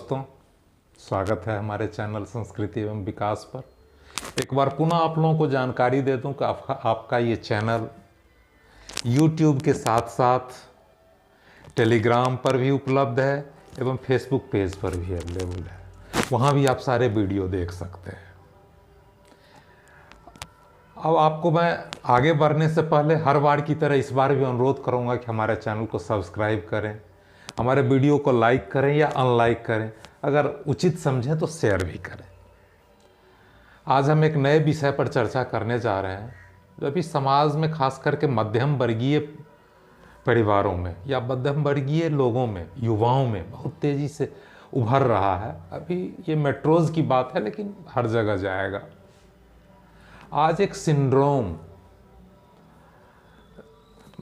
दोस्तों, स्वागत है हमारे चैनल संस्कृति एवं विकास पर। एक बार पुनः आप लोगों को जानकारी दे दूं कि आपका ये चैनल YouTube के साथ साथ टेलीग्राम पर भी उपलब्ध है एवं फेसबुक पेज पर भी अवेलेबल है। वहाँ भी आप सारे वीडियो देख सकते हैं। अब आपको मैं आगे बढ़ने से पहले हर बार की तरह इस बार भी अनुरोध करूँगा कि हमारे चैनल को सब्सक्राइब करें, हमारे वीडियो को लाइक करें या अनलाइक करें, अगर उचित समझें तो शेयर भी करें। आज हम एक नए विषय पर चर्चा करने जा रहे हैं जो अभी समाज में खास करके मध्यम वर्गीय परिवारों में या मध्यम वर्गीय लोगों में, युवाओं में बहुत तेज़ी से उभर रहा है। अभी ये मेट्रोज़ की बात है लेकिन हर जगह जाएगा। आज एक सिंड्रोम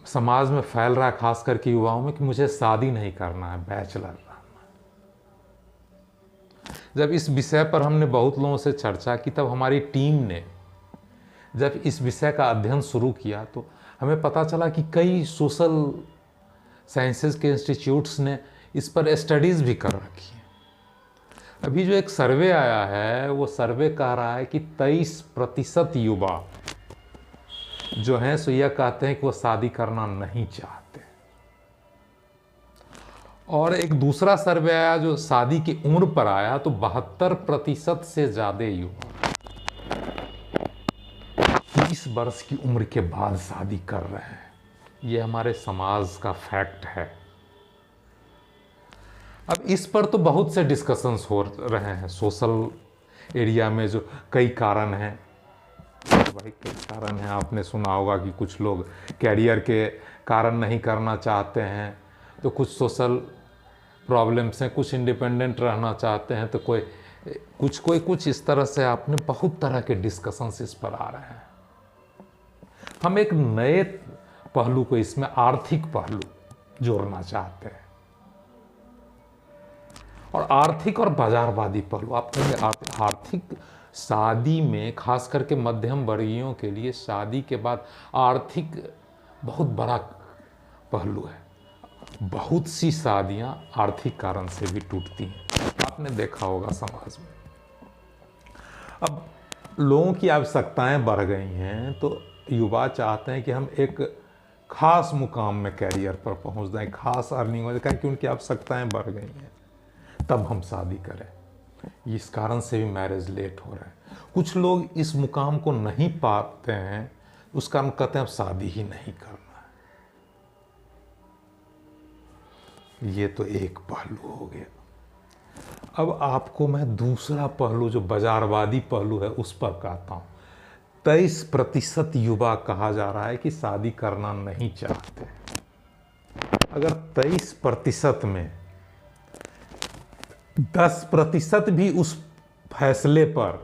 समाज में फैल रहा है, खास करके युवाओं में, कि मुझे शादी नहीं करना है, बैचलर रहना। जब इस विषय पर हमने बहुत लोगों से चर्चा की, तब हमारी टीम ने जब इस विषय का अध्ययन शुरू किया तो हमें पता चला कि कई सोशल साइंसेज के इंस्टीट्यूट्स ने इस पर स्टडीज़ भी कर रखी हैं। अभी जो एक सर्वे आया है, वो सर्वे कह रहा है कि 23% युवा जो हैं सो यह कहते हैं कि वो शादी करना नहीं चाहते। और एक दूसरा सर्वे आया जो शादी की उम्र पर आया, तो 72% से ज़्यादा युवा 30 वर्ष की उम्र के बाद शादी कर रहे हैं। ये हमारे समाज का फैक्ट है। अब इस पर तो बहुत से डिस्कशंस हो रहे हैं सोशल एरिया में, जो कई कारण हैं। भाई कई कारण हैं, आपने सुना होगा कि कुछ लोग कैरियर के कारण नहीं करना चाहते हैं, तो कुछ सोशल प्रॉब्लम्स हैं, कुछ इंडिपेंडेंट रहना चाहते हैं, तो कुछ इस तरह से आपने बहुत तरह के डिस्कशंस इस पर आ रहे हैं। हम एक नए पहलू को इसमें, आर्थिक पहलू जोड़ना चाहते हैं। और आर्थिक और बाजारवादी पहलू, आप कहेंगे आर्थिक शादी में, खास करके मध्यम वर्गीयों के लिए शादी के बाद आर्थिक बहुत बड़ा पहलू है। बहुत सी शादियां आर्थिक कारण से भी टूटती हैं, आपने देखा होगा समाज में। अब लोगों की आवश्यकताएं बढ़ गई हैं, तो युवा चाहते हैं कि हम एक खास मुकाम में कैरियर पर पहुंच जाएं, खास अर्निंग हो जाए, क्योंकि उनकी आवश्यकताएं बढ़ गई हैं, तब हम शादी करें। इस कारण से भी मैरिज लेट हो रहा है। कुछ लोग इस मुकाम को नहीं पाते हैं, उस कारण कहते हैं अब शादी ही नहीं करना है। ये तो एक पहलू हो गया। अब आपको मैं दूसरा पहलू, जो बाजारवादी पहलू है, उस पर कहता हूं। 23% युवा कहा जा रहा है कि शादी करना नहीं चाहते। अगर 23% में 10% भी उस फैसले पर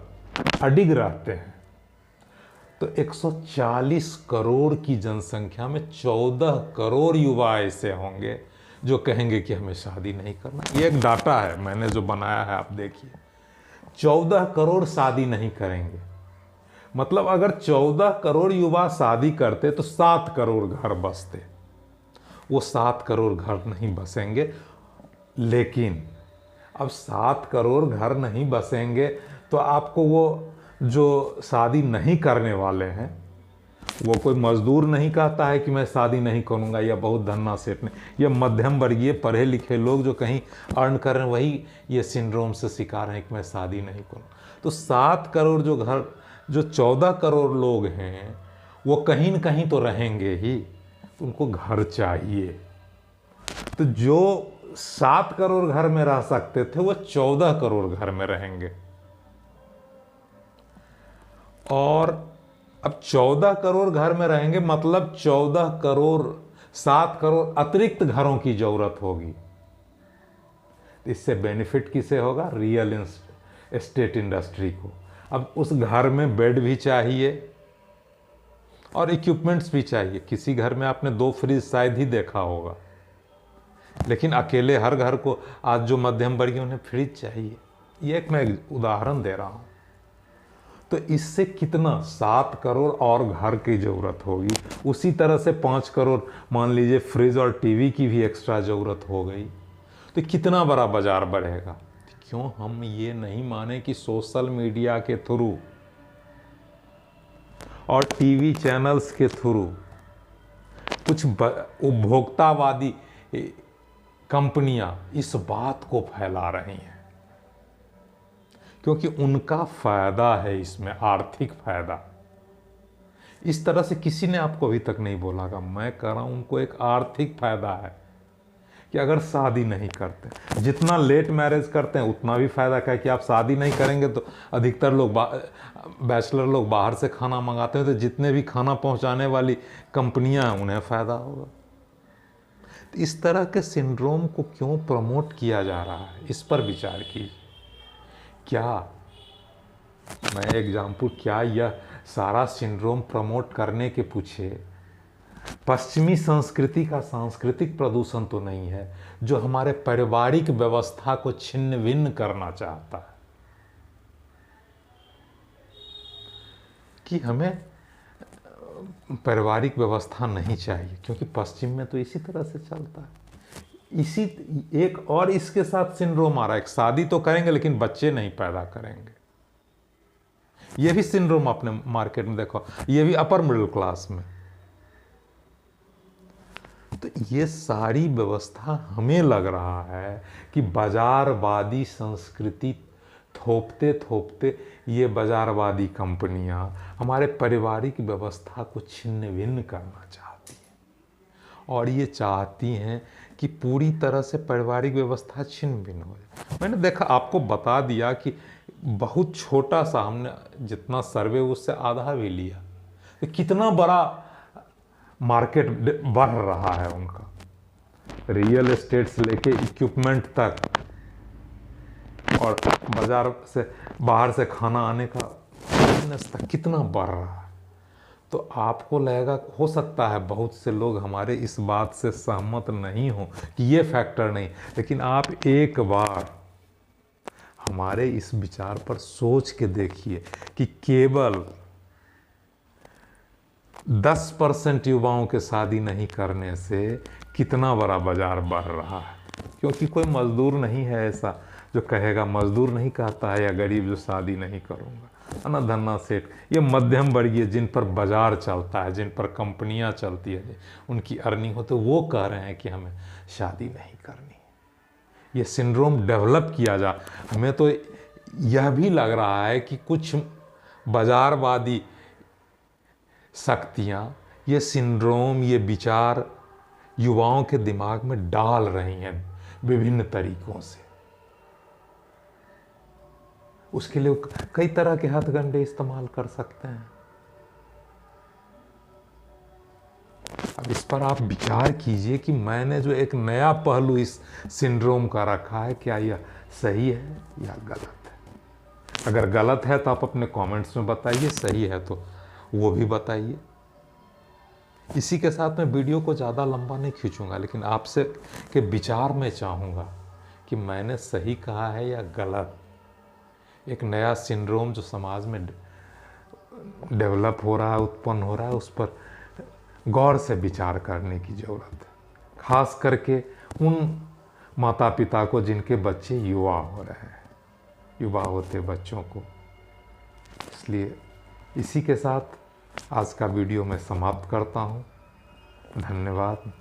अडिग रहते हैं, तो 140 करोड़ की जनसंख्या में 14 करोड़ युवा ऐसे होंगे जो कहेंगे कि हमें शादी नहीं करना। ये एक डाटा है मैंने जो बनाया है, आप देखिए। 14 करोड़ शादी नहीं करेंगे। मतलब अगर 14 करोड़ युवा शादी करते तो 7 करोड़ घर बसते। वो 7 करोड़ घर नहीं बसेंगे। लेकिन अब 7 करोड़ घर नहीं बसेंगे तो आपको वो जो शादी नहीं करने वाले हैं, वो कोई मजदूर नहीं कहता है कि मैं शादी नहीं करूंगा, या बहुत धन्ना सेठ नहीं, ये मध्यम वर्गीय पढ़े लिखे लोग जो कहीं अर्न कर रहे हैं, वही ये सिंड्रोम से शिकार हैं कि मैं शादी नहीं करूँ। तो 7 करोड़ जो 14 करोड़ लोग हैं, वो कहीं न कहीं तो रहेंगे ही, तो उनको घर चाहिए। तो जो 7 करोड़ घर में रह सकते थे, वो 14 करोड़ घर में रहेंगे। और अब 14 करोड़ घर में रहेंगे, मतलब 7 करोड़ अतिरिक्त घरों की जरूरत होगी। इससे बेनिफिट किसे होगा? रियल एस्टेट इंडस्ट्री को। अब उस घर में बेड भी चाहिए और इक्विपमेंट्स भी चाहिए। किसी घर में आपने 2 फ्रिज शायद ही देखा होगा, लेकिन अकेले हर घर को आज जो मध्यम वर्गीय उन्हें फ्रिज चाहिए। ये एक मैं उदाहरण दे रहा हूँ। तो इससे कितना 7 करोड़ और घर की ज़रूरत होगी। उसी तरह से 5 करोड़ मान लीजिए फ्रिज और टीवी की भी एक्स्ट्रा ज़रूरत हो गई, तो कितना बड़ा बाजार बढ़ेगा। क्यों हम ये नहीं माने कि सोशल मीडिया के थ्रू और टीवी चैनल्स के थ्रू कुछ उपभोक्तावादी कंपनियां इस बात को फैला रही हैं, क्योंकि उनका फायदा है इसमें, आर्थिक फायदा। इस तरह से किसी ने आपको अभी तक नहीं बोला का, मैं कह रहा हूं उनको एक आर्थिक फायदा है कि अगर शादी नहीं करते, जितना लेट मैरिज करते हैं उतना भी फायदा क्या है कि आप शादी नहीं करेंगे तो अधिकतर लोग बैचलर लोग बाहर से खाना मंगाते हैं, तो जितने भी खाना पहुंचाने वाली कंपनियां हैं उन्हें फ़ायदा होगा। तो इस तरह के सिंड्रोम को क्यों प्रमोट किया जा रहा है, इस पर विचार कीजिए। क्या मैं एग्जाम्पल, क्या यह सारा सिंड्रोम प्रमोट करने के पीछे पश्चिमी संस्कृति का सांस्कृतिक प्रदूषण तो नहीं है जो हमारे पारिवारिक व्यवस्था को छिन्न भिन्न करना चाहता है, कि हमें पारिवारिक व्यवस्था नहीं चाहिए, क्योंकि पश्चिम में तो इसी तरह से चलता है। इसी एक और इसके साथ सिंड्रोम आ रहा है, शादी तो करेंगे लेकिन बच्चे नहीं पैदा करेंगे। ये भी सिंड्रोम आपने मार्केट में देखो, ये भी अपर मिडिल क्लास में। तो ये सारी व्यवस्था हमें लग रहा है कि बाजारवादी संस्कृति थोपते थोपते ये बाजारवादी कंपनियां हमारे पारिवारिक व्यवस्था को छिन्न भिन्न करना चाहती हैं, और ये चाहती हैं कि पूरी तरह से पारिवारिक व्यवस्था छिन्न भिन्न हो जाए। मैंने देखा, आपको बता दिया कि बहुत छोटा सा, हमने जितना सर्वे उससे आधा भी लिया, तो कितना बड़ा मार्केट बढ़ रहा है उनका, रियल एस्टेट से लेके इक्विपमेंट तक, और बाजार से बाहर से खाना आने का बिजनेस तक कितना बढ़ रहा है। तो आपको लगेगा, हो सकता है बहुत से लोग हमारे इस बात से सहमत नहीं हो कि ये फैक्टर नहीं, लेकिन आप एक बार हमारे इस विचार पर सोच के देखिए कि केवल 10% युवाओं के शादी नहीं करने से कितना बड़ा बाजार बढ़ रहा है। क्योंकि कोई मजदूर नहीं है ऐसा जो कहेगा, मजदूर नहीं कहता है या गरीब जो शादी नहीं करूँगा, है ना, धन्ना सेठ, ये मध्यम वर्गीय जिन पर बाजार चलता है, जिन पर कंपनियां चलती है, उनकी अर्निंग हो, तो वो कह रहे हैं कि हमें शादी नहीं करनी। ये सिंड्रोम डेवलप किया जा, हमें तो यह भी लग रहा है कि कुछ बाजारवादी शक्तियां ये सिंड्रोम, ये विचार युवाओं के दिमाग में डाल रही हैं विभिन्न तरीकों से। उसके लिए कई तरह के हथकंडे इस्तेमाल कर सकते हैं। अब इस पर आप विचार कीजिए कि मैंने जो एक नया पहलू इस सिंड्रोम का रखा है, क्या यह सही है या गलत है। अगर गलत है तो आप अपने कमेंट्स में बताइए, सही है तो वो भी बताइए। इसी के साथ मैं वीडियो को ज़्यादा लंबा नहीं खींचूंगा, लेकिन आपसे के विचार में चाहूँगा कि मैंने सही कहा है या गलत। एक नया सिंड्रोम जो समाज में डेवलप हो रहा है, उत्पन्न हो रहा है, उस पर गौर से विचार करने की ज़रूरत है, खास करके उन माता पिता को जिनके बच्चे युवा हो रहे हैं, युवा होते बच्चों को। इसलिए इसी के साथ आज का वीडियो मैं समाप्त करता हूँ। धन्यवाद।